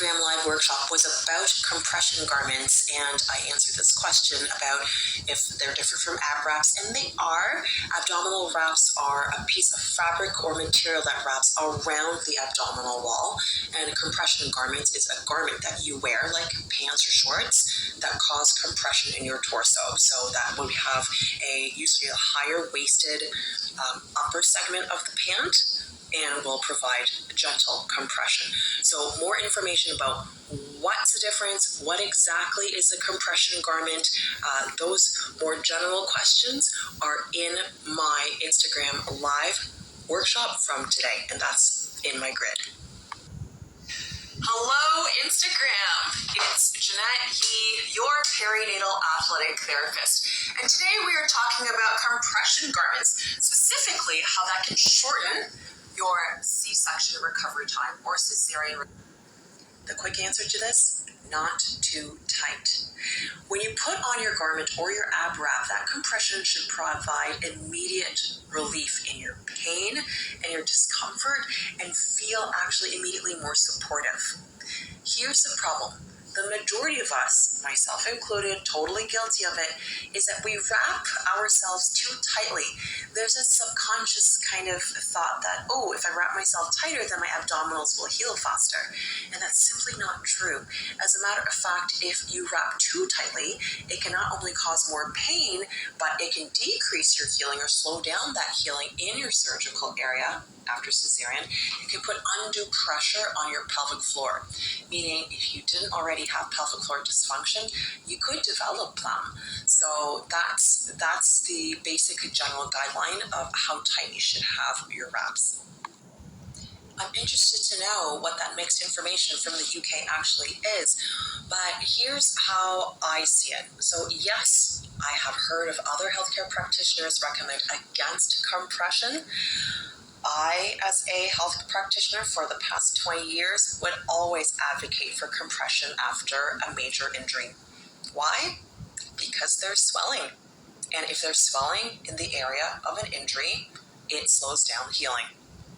Instagram Live workshop was about compression garments, and I answered this question about if they're different from ab wraps, and they are. Abdominal wraps are a piece of fabric or material that wraps around the abdominal wall, and a compression garment is a garment that you wear, like pants or shorts, that cause compression in your torso. So that would have usually a higher waisted upper segment of the pant, and will provide gentle compression. So more information about what's the difference, what exactly is a compression garment, those more general questions are in my Instagram Live workshop from today, and that's in my grid. Hello, Instagram. It's Jeanette Yee, your perinatal athletic therapist. And today we are talking about compression garments, specifically how that can shorten your C-section recovery time or cesarean. The quick answer to this, not too tight. When you put on your garment or your ab wrap, that compression should provide immediate relief in your pain and your discomfort and feel actually immediately more supportive. Here's the problem. The majority of us, myself included, totally guilty of it, is that we wrap ourselves too tightly. There's a subconscious kind of thought that, oh, if I wrap myself tighter, then my abdominals will heal faster. And that's simply not true. As a matter of fact, if you wrap too tightly, it can not only cause more pain, but it can decrease your healing or slow down that healing in your surgical area after cesarean. It can put undue pressure on your pelvic floor, meaning if you didn't already have pelvic floor dysfunction, you could develop them. So that's the basic general guideline of how tight you should have your wraps. I'm interested to know what that mixed information from the UK actually is, but here's how I see it. So yes, I have heard of other healthcare practitioners recommend against compression. I, as a health practitioner for the past 20 years, would always advocate for compression after a major injury. Why? Because there's swelling. And if there's swelling in the area of an injury, it slows down healing.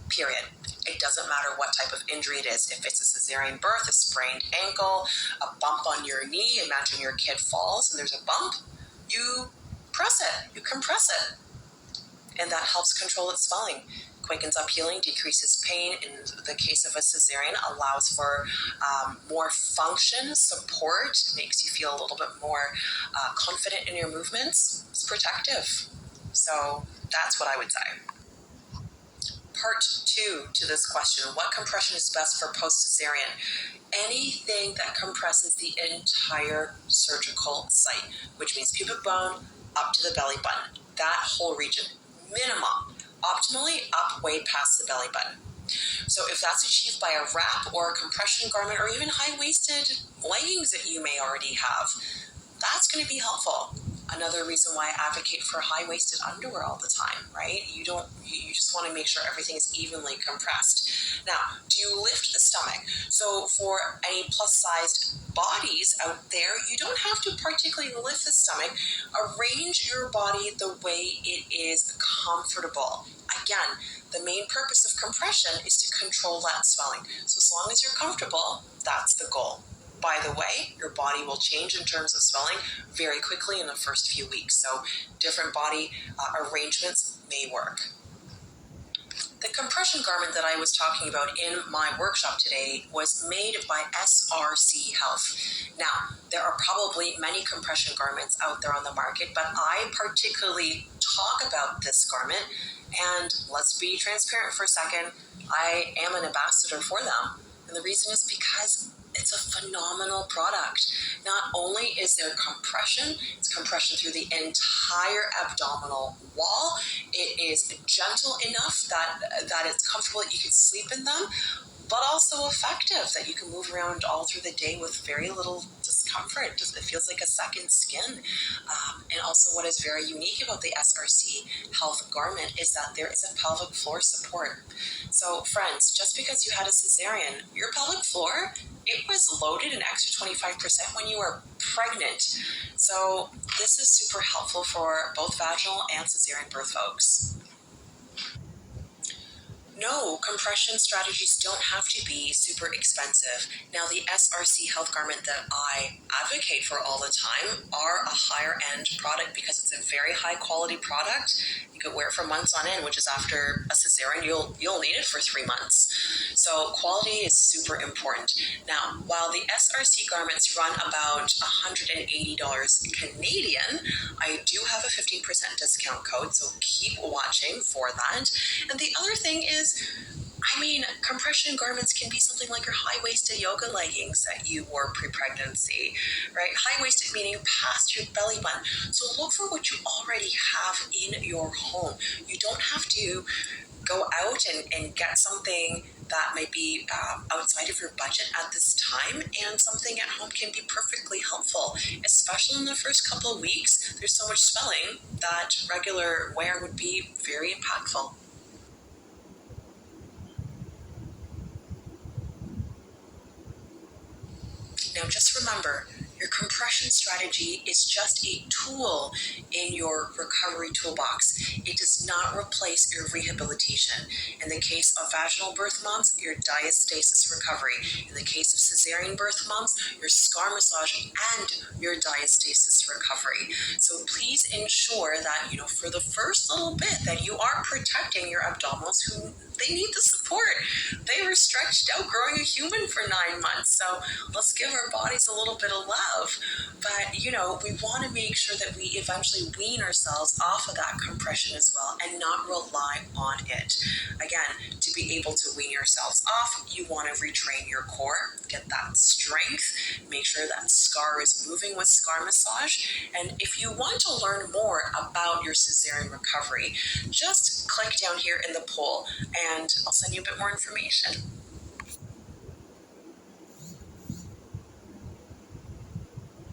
Period. It doesn't matter what type of injury it is. If it's a cesarean birth, a sprained ankle, a bump on your knee, imagine your kid falls and there's a bump, you press it, you compress it. And that helps control its swelling. Quickens up healing, decreases pain. In the case of a cesarean, allows for more function, support, makes you feel a little bit more confident in your movements. It's protective. So that's what I would say. Part 2 to this question, what compression is best for post-cesarean? Anything that compresses the entire surgical site, which means pubic bone up to the belly button, that whole region. Minimum, optimally up way past the belly button. So if that's achieved by a wrap or a compression garment or even high-waisted leggings that you may already have, that's going to be helpful. Another reason why I advocate for high-waisted underwear all the time, right? You just want to make sure everything is evenly compressed. Now, do you lift the stomach? So for any plus-sized bodies out there, you don't have to particularly lift the stomach. Arrange your body the way it is comfortable. Again, the main purpose of compression is to control that swelling. So as long as you're comfortable, that's the goal. By the way, your body will change in terms of swelling very quickly in the first few weeks. So different body arrangements may work. The compression garment that I was talking about in my workshop today was made by SRC Health. Now, there are probably many compression garments out there on the market, but I particularly talk about this garment, and let's be transparent for a second, I am an ambassador for them. And the reason is because it's a phenomenal product. Not only is there compression, it's compression through the entire abdominal wall. It is gentle enough that it's comfortable that you can sleep in them, but also effective that you can move around all through the day with very little discomfort. It feels like a second skin. And also what is very unique about the SRC Health garment is that there is a pelvic floor support. So friends, just because you had a cesarean, your pelvic floor, it was loaded an extra 25% when you were pregnant. So this is super helpful for both vaginal and cesarean birth folks. No, compression strategies don't have to be super expensive. Now, the SRC health garment that I advocate for all the time are a higher end product because it's a very high quality product. You could wear it for months on end, which is after a cesarean, you'll need it for 3 months. So quality is super important. Now, while the SRC garments run about $180 Canadian, I do have a 15% discount code, so keep watching for that. And the other thing is, compression garments can be something like your high-waisted yoga leggings that you wore pre-pregnancy, right? High-waisted meaning past your belly button. So look for what you already have in your home. You don't have to go out and get something that might be outside of your budget at this time, and something at home can be perfectly helpful, especially in the first couple of weeks. There's so much swelling that regular wear would be very impactful. Now, just remember, your compression strategy is just a tool in your recovery toolbox. It does not replace your rehabilitation. In the case of vaginal birth moms, your diastasis recovery. In the case of cesarean birth moms, your scar massage and your diastasis recovery. So please ensure that, for the first little bit, that you are protecting your abdominals, who they need the support. They were stretched out growing a human for 9 months. So let's give our bodies a little bit of love. But, we want to make sure that we eventually wean ourselves off of that compression as well and not rely on it. Again, to be able to wean yourselves off, you want to retrain your core, get that strength, make sure that scar is moving with scar massage. And if you want to learn more about your cesarean recovery, just click down here in the poll and I'll send you a bit more information.